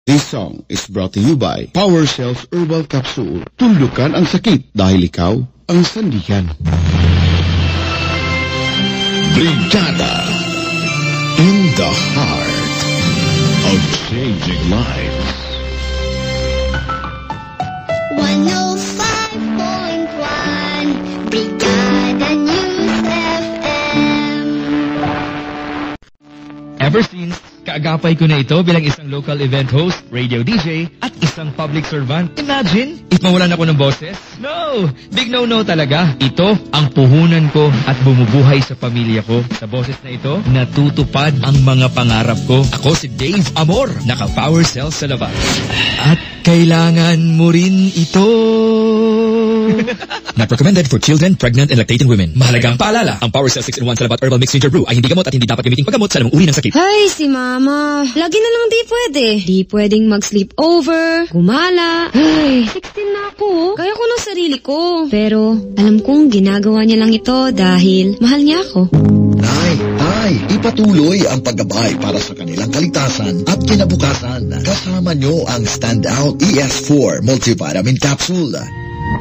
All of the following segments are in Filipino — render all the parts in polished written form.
This song is brought to you by Power Cells Herbal Capsule. Tulukan ang sakit dahil ikaw ang sandigan. Brigada in the heart of changing lives. 105.1 Brigada News FM. Ever since kaagapay ko na ito bilang isang local event host, radio DJ, at isang public servant. Imagine, if mawalan ako ng boses? No! Big no-no talaga. Ito ang puhunan ko at bumubuhay sa pamilya ko. Sa boses na ito, natutupad ang mga pangarap ko. Ako si Dave Amor, naka-Power Cells sa labas. At kailangan mo rin ito. Not recommended for children, pregnant, and lactating women. Mahalagang paalala, ang Power Cells 6-in-1 Salabat Herbal Mix Ginger Brew ay hindi gamot at hindi dapat gamitin paggamot sa anumang uri ng sakit. Ay, si Mama. Lagi na lang di pwede. Di pwedeng mag-sleep over, gumala. Ay, 16 na ako. Kaya ko ng sarili ko. Pero alam kong ginagawa niya lang ito dahil mahal niya ako. Tay, ipatuloy ang paggabay para sa kanilang kaligtasan at kinabukasan. Kasama nyo ang Standout ES4 Multivitamin Capsule.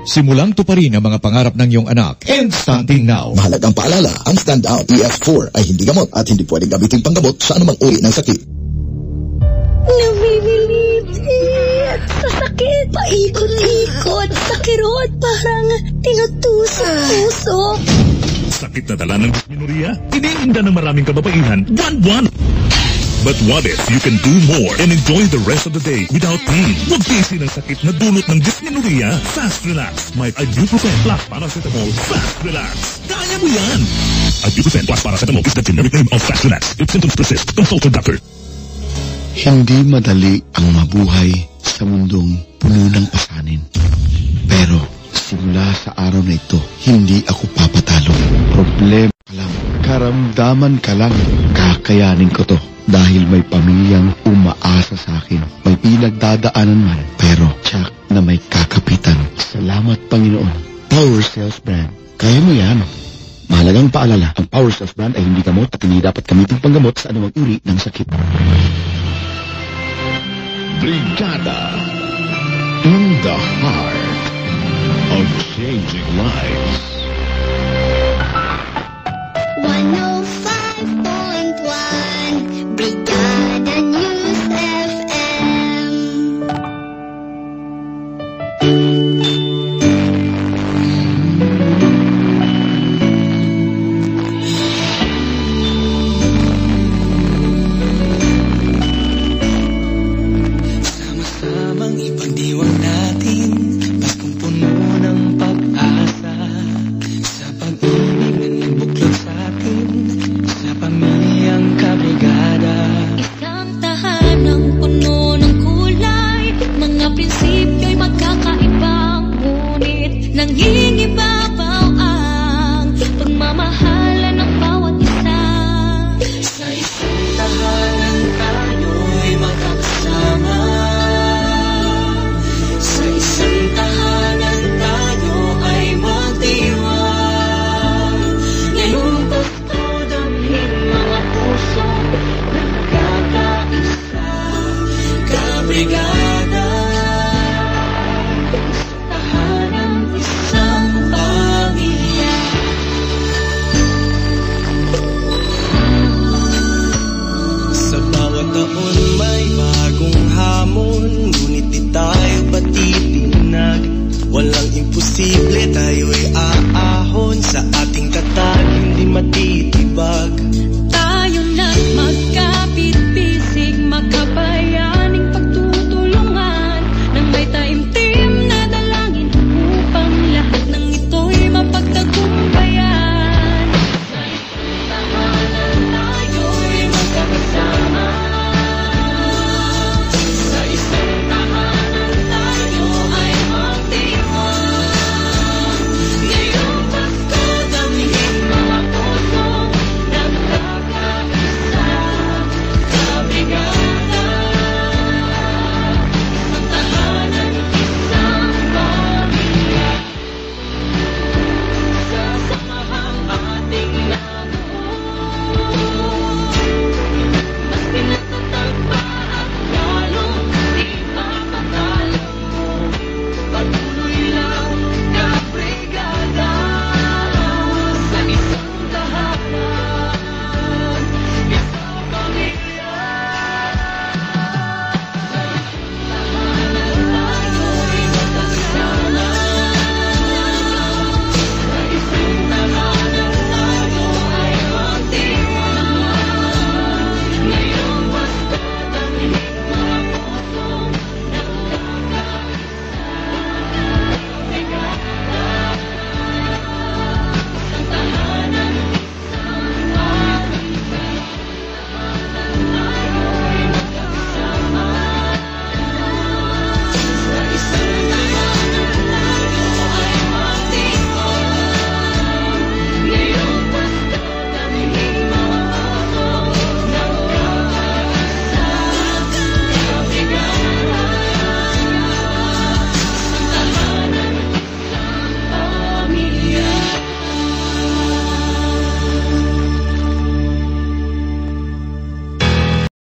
Simulang tuparin ang mga pangarap ng iyong anak. And starting now. Mahalagang paalala, ang Standout ES4 ay hindi gamot at hindi pwedeng gamitin panggamot sa anumang uri ng sakit. Namimilipit sa sakit. Paikot-ikot sa kirot. Parang tinutusok-tusok. Sakit na dala ng dysmenorrhea? Iniinda ng maraming kababaihan. Buwan-buwan! But what if you can do more and enjoy the rest of the day without pain? Huwag tiisin ang sakit na dulot ng dysmenorrhea. Fast Relax. May Ibuprofen plus Paracetamol. Fast Relax. Kaya mo yan! Ibuprofen plus Paracetamol is the generic name of Fast Relax. If symptoms persist, consult your doctor. Hindi madali ang mabuhay sa mundong puno ng pasanin. Pero simula sa araw na ito, hindi ako papatalo. Problema ka lang, karamdaman ka lang, kakayanin ko to. Dahil may pamilyang umaasa sa akin. May pinagdadaanan man, pero tsak na may kakapitan. Salamat, Panginoon. Power Cells Brand. Kaya mo yan. Mahalagang paalala, ang Power Cells Brand ay hindi gamot at hindi dapat gamitin panggamot sa anumang uri ng sakit. Brigada in the heart of changing lives. 105.1 Brigada News FM. Sama-samang ipagdiwang natin Paskong puno ng pag-asa sa pag-ibig na nagbuklod sa atin sa pamilyang kabrigada. Isang tahanang puno ng kulay, mga prinsipyo'y magkakaiba, ngunit nangingibabaw ang pagmamahalan ng bawat isa. Sa isang tahanan tayo'y magkakasama. Sa isang tahanan tayo ay magdiwang. Ngayong Pasko damhin mga puso nagkakaisa. Kabrigada